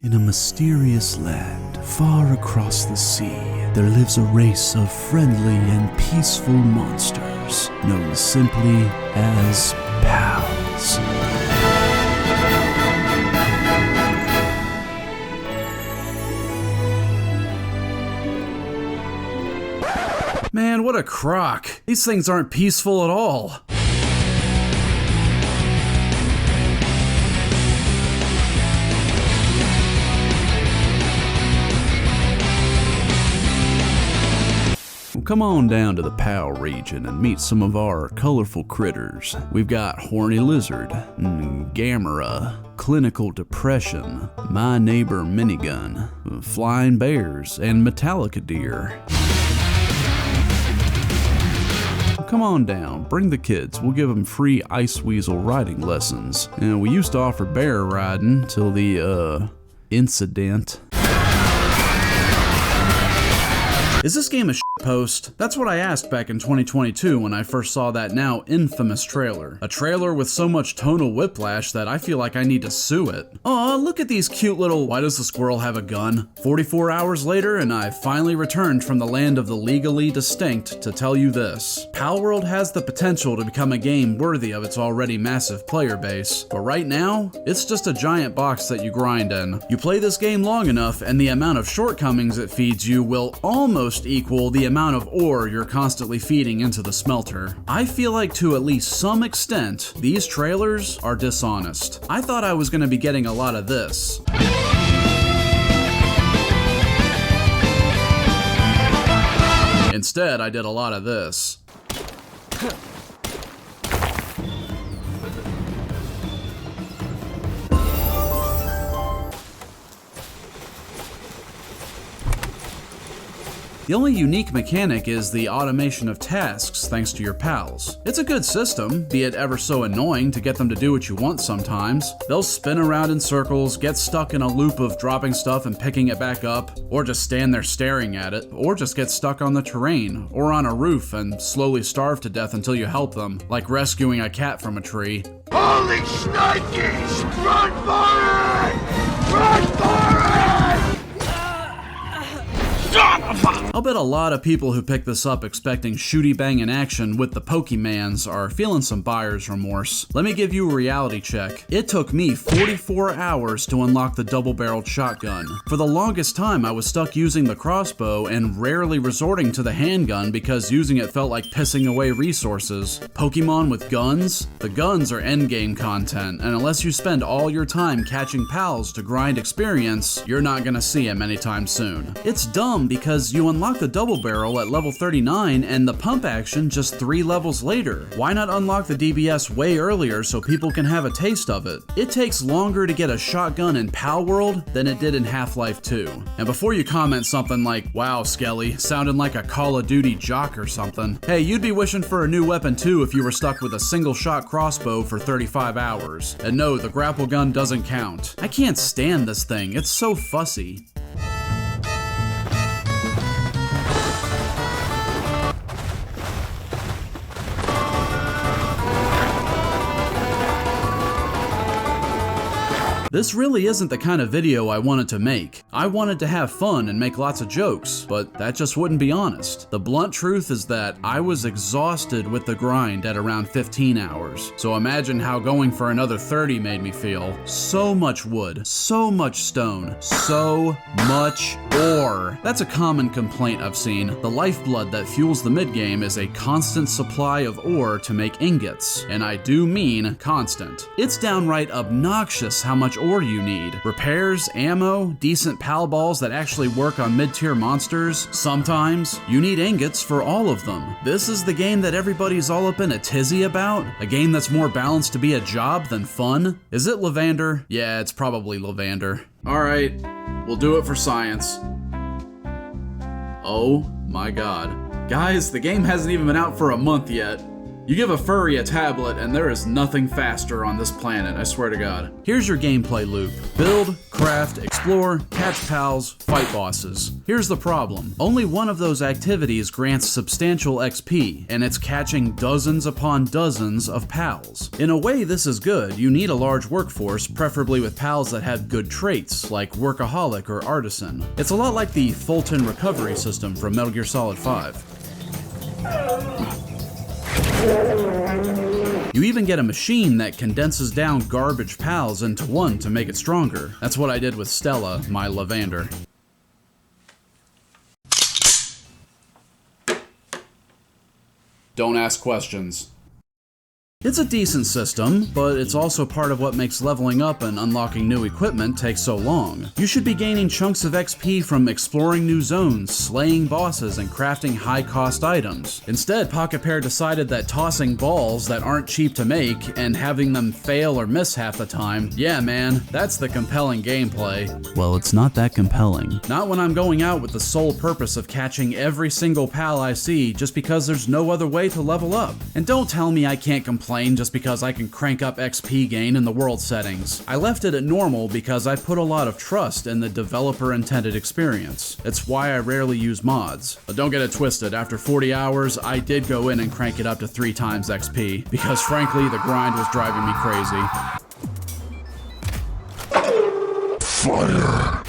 In a mysterious land far across the sea, there lives a race of friendly and peaceful monsters known simply as pals. Man, what a crock. These things aren't peaceful at all. Come on down to the PAL region and meet some of our colorful critters. We've got Horny Lizard, Gamera, Clinical Depression, My Neighbor Minigun, Flying Bears, and Metallica Deer. Come on down, bring the kids, we'll give them free Ice Weasel riding lessons. And we used to offer bear riding till the, incident. Is this game a shitpost? That's what I asked back in 2022 when I first saw that now infamous trailer. A trailer with so much tonal whiplash that I feel like I need to sue it. Aw, look at these cute little why does the squirrel have a gun? 44 hours later and I finally returned from the land of the legally distinct to tell you this. Palworld has the potential to become a game worthy of its already massive player base, but right now, it's just a giant box that you grind in. You play this game long enough and the amount of shortcomings it feeds you will almost equal the amount of ore you're constantly feeding into the smelter. I feel like to at least some extent, these trailers are dishonest. I thought I was going to be getting a lot of this. Instead, I did a lot of this. The only unique mechanic is the automation of tasks thanks to your pals. It's a good system, be it ever so annoying to get them to do what you want sometimes. They'll spin around in circles, get stuck in a loop of dropping stuff and picking it back up, or just stand there staring at it, or just get stuck on the terrain, or on a roof and slowly starve to death until you help them, like rescuing a cat from a tree. Holy shnikes! Run for it! Run for it! I'll bet a lot of people who pick this up expecting shooty banging action with the Pokemans are feeling some buyer's remorse. Let me give you a reality check. It took me 44 hours to unlock the double-barreled shotgun. For the longest time, I was stuck using the crossbow and rarely resorting to the handgun because using it felt like pissing away resources. Pokemon with guns? The guns are endgame content, and unless you spend all your time catching pals to grind experience, you're not gonna see them anytime soon. It's dumb because you unlock the double barrel at level 39 and the pump action just 3 levels later. Why not unlock the DBS way earlier so people can have a taste of it? It takes longer to get a shotgun in Palworld than it did in Half-Life 2. And before you comment something like, wow, Skelly, sounding like a Call of Duty jock or something, hey, you'd be wishing for a new weapon too if you were stuck with a single-shot crossbow for 35 hours. And no, the grapple gun doesn't count. I can't stand this thing, it's so fussy. This really isn't the kind of video I wanted to make. I wanted to have fun and make lots of jokes, but that just wouldn't be honest. The blunt truth is that I was exhausted with the grind at around 15 hours. So imagine how going for another 30 made me feel. So much wood, so much stone, so much ore. That's a common complaint I've seen. The lifeblood that fuels the mid-game is a constant supply of ore to make ingots. And I do mean constant. It's downright obnoxious how much ore you need. Repairs, ammo, decent pal balls that actually work on mid-tier monsters. Sometimes, you need ingots for all of them. This is the game that everybody's all up in a tizzy about? A game that's more balanced to be a job than fun? Is it Lavender? Yeah, it's probably Lavender. Alright, we'll do it for science. Oh my god. Guys, the game hasn't even been out for a month yet. You give a furry a tablet and there is nothing faster on this planet, I swear to God. Here's your gameplay loop. Build, craft, explore, catch pals, fight bosses. Here's the problem. Only one of those activities grants substantial XP, and it's catching dozens upon dozens of pals. In a way, this is good. You need a large workforce, preferably with pals that have good traits, like workaholic or artisan. It's a lot like the Fulton recovery system from Metal Gear Solid 5. You even get a machine that condenses down garbage pals into one to make it stronger. That's what I did with Stella, my Lavander. Don't ask questions. It's a decent system, but it's also part of what makes leveling up and unlocking new equipment take so long. You should be gaining chunks of XP from exploring new zones, slaying bosses, and crafting high-cost items. Instead, Pocket Pair decided that tossing balls that aren't cheap to make and having them fail or miss half the time, yeah man, that's the compelling gameplay. Well, it's not that compelling. Not when I'm going out with the sole purpose of catching every single pal I see just because there's no other way to level up. And don't tell me I can't complain just because I can crank up XP gain in the world settings. I left it at normal because I put a lot of trust in the developer intended experience. It's why I rarely use mods. But don't get it twisted, after 40 hours, I did go in and crank it up to 3 times XP, because frankly, the grind was driving me crazy. Fire!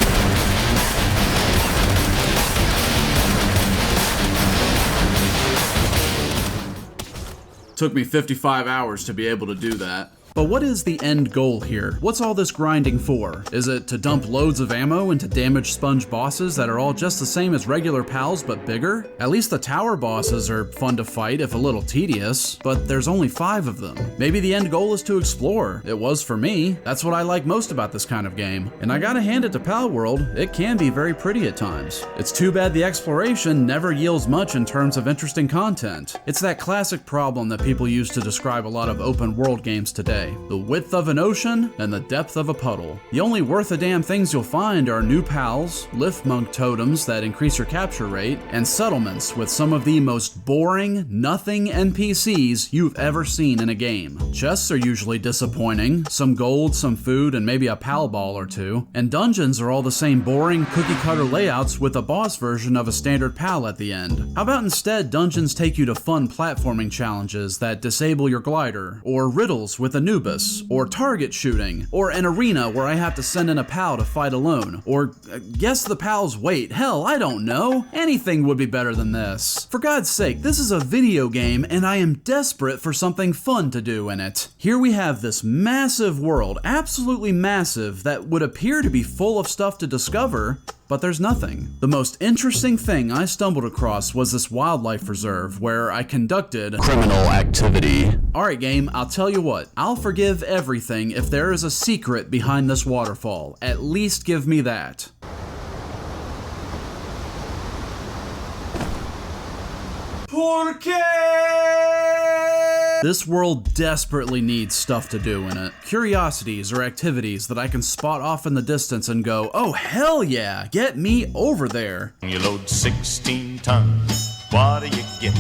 Took me 55 hours to be able to do that. But what is the end goal here? What's all this grinding for? Is it to dump loads of ammo into damage sponge bosses that are all just the same as regular pals but bigger? At least the tower bosses are fun to fight if a little tedious, but there's only 5 of them. Maybe the end goal is to explore. It was for me. That's what I like most about this kind of game. And I gotta hand it to Palworld, it can be very pretty at times. It's too bad the exploration never yields much in terms of interesting content. It's that classic problem that people use to describe a lot of open world games today. The width of an ocean and the depth of a puddle. The only worth a damn things you'll find are new pals, lift monk totems that increase your capture rate, and settlements with some of the most boring, nothing NPCs you've ever seen in a game. Chests are usually disappointing, some gold, some food, and maybe a pal ball or 2, and dungeons are all the same boring cookie-cutter layouts with a boss version of a standard pal at the end. How about instead dungeons take you to fun platforming challenges that disable your glider, or riddles with a Anubis, or target shooting, or an arena where I have to send in a pal to fight alone, or guess the pal's weight. Hell, I don't know. Anything would be better than this. For God's sake, this is a video game and I am desperate for something fun to do in it. Here we have this massive world, absolutely massive, that would appear to be full of stuff to discover, but there's nothing. The most interesting thing I stumbled across was this wildlife reserve where I conducted Criminal activity. Alright game, I'll tell you what, I'll forgive everything if there is a secret behind this waterfall. At least give me that. ¿Por qué? This world desperately needs stuff to do in it. Curiosities or activities that I can spot off in the distance and go, oh hell yeah, get me over there. You load 16 tons, what do you get?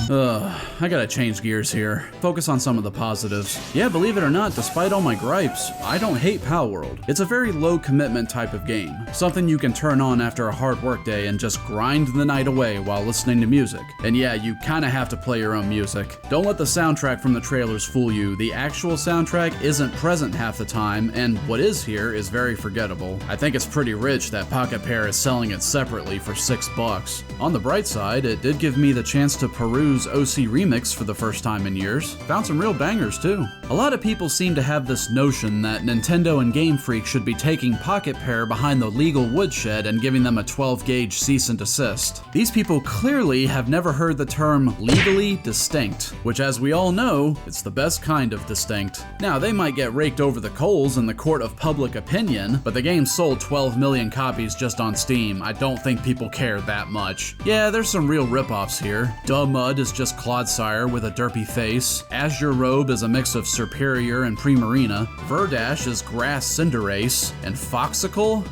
I gotta change gears here. Focus on some of the positives. Yeah, believe it or not, despite all my gripes, I don't hate Palworld. It's a very low commitment type of game. Something you can turn on after a hard work day and just grind the night away while listening to music. And yeah, you kinda have to play your own music. Don't let the soundtrack from the trailers fool you. The actual soundtrack isn't present half the time, and what is here is very forgettable. I think it's pretty rich that Pocket Pair is selling it separately for $6. On the bright side, it did give me the chance to peruse OC Remix for the first time in years. Found some real bangers too. A lot of people seem to have this notion that Nintendo and Game Freak should be taking Pocket Pair behind the legal woodshed and giving them a 12-gauge cease and desist. These people clearly have never heard the term legally distinct, which as we all know, it's the best kind of distinct. Now, they might get raked over the coals in the court of public opinion, but the game sold 12 million copies just on Steam. I don't think people care that much. Yeah, there's some real ripoffs here. Duh Mud is just Clodsire with a derpy face. Azure Robe is a mix of Superior and Primarina. Verdash is Grass Cinderace. And Foxicle?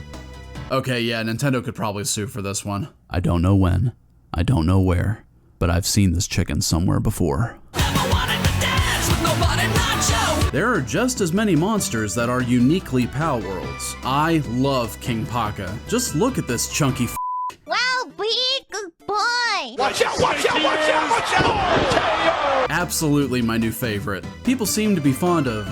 Okay, yeah, Nintendo could probably sue for this one. I don't know when, I don't know where, but I've seen this chicken somewhere before. Never wanna There are just as many monsters that are uniquely Palworlds. I love King Paka. Just look at this chunky Wow, big boy! Watch out, watch out, watch out, watch out! Absolutely my new favorite. People seem to be fond of,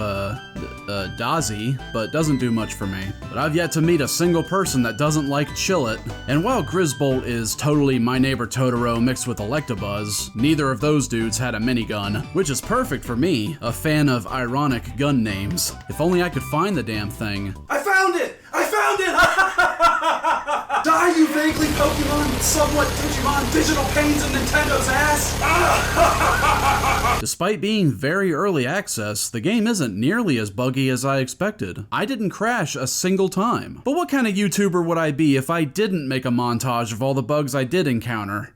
Dazi, but doesn't do much for me. But I've yet to meet a single person that doesn't like Chillet. And while Grisbolt is totally My Neighbor Totoro mixed with Electabuzz, neither of those dudes had a minigun, which is perfect for me, a fan of ironic gun names. If only I could find the damn thing. I found it! I found it! Die, you vaguely Pokemon, somewhat Digimon, digital pains in Nintendo's ass! Despite being very early access, the game isn't nearly as buggy as I expected. I didn't crash a single time. But what kind of YouTuber would I be if I didn't make a montage of all the bugs I did encounter?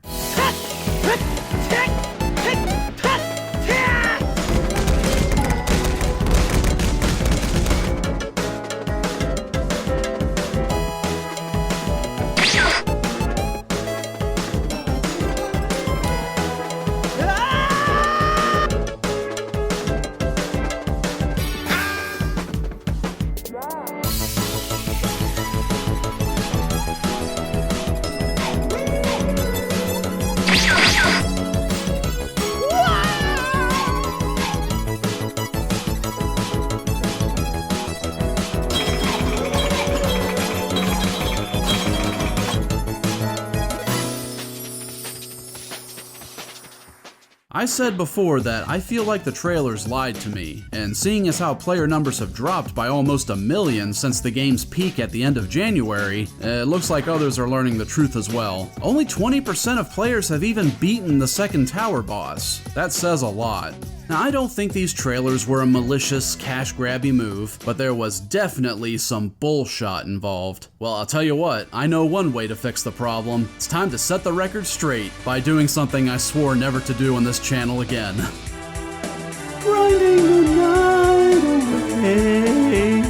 I said before that I feel like the trailers lied to me, and seeing as how player numbers have dropped by almost 1 million since the game's peak at the end of January, it looks like others are learning the truth as well. Only 20% of players have even beaten the second tower boss. That says a lot. Now, I don't think these trailers were a malicious, cash-grabby move, but there was definitely some bullshot involved. Well, I'll tell you what, I know one way to fix the problem. It's time to set the record straight by doing something I swore never to do on this channel again. Grinding the night away.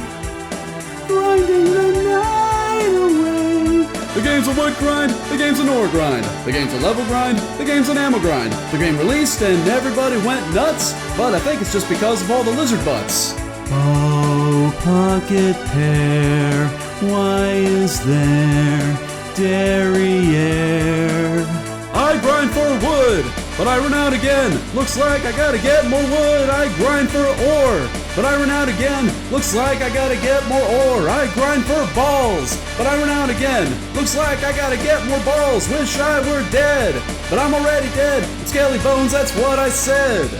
Grinding the night away. The game's a wood grind, the game's an ore grind, the game's a level grind, the game's an ammo grind. The game released and everybody went nuts, but I think it's just because of all the lizard butts. Oh, pocket pear, why is there derriere? I grind for wood, but I run out again. Looks like I gotta get more wood. I grind for ore, but I run out again. Looks like I gotta get more ore. I grind for balls, but I run out again. Looks like I gotta get more balls. Wish I were dead, but I'm already dead. Scaly bones, that's what I said.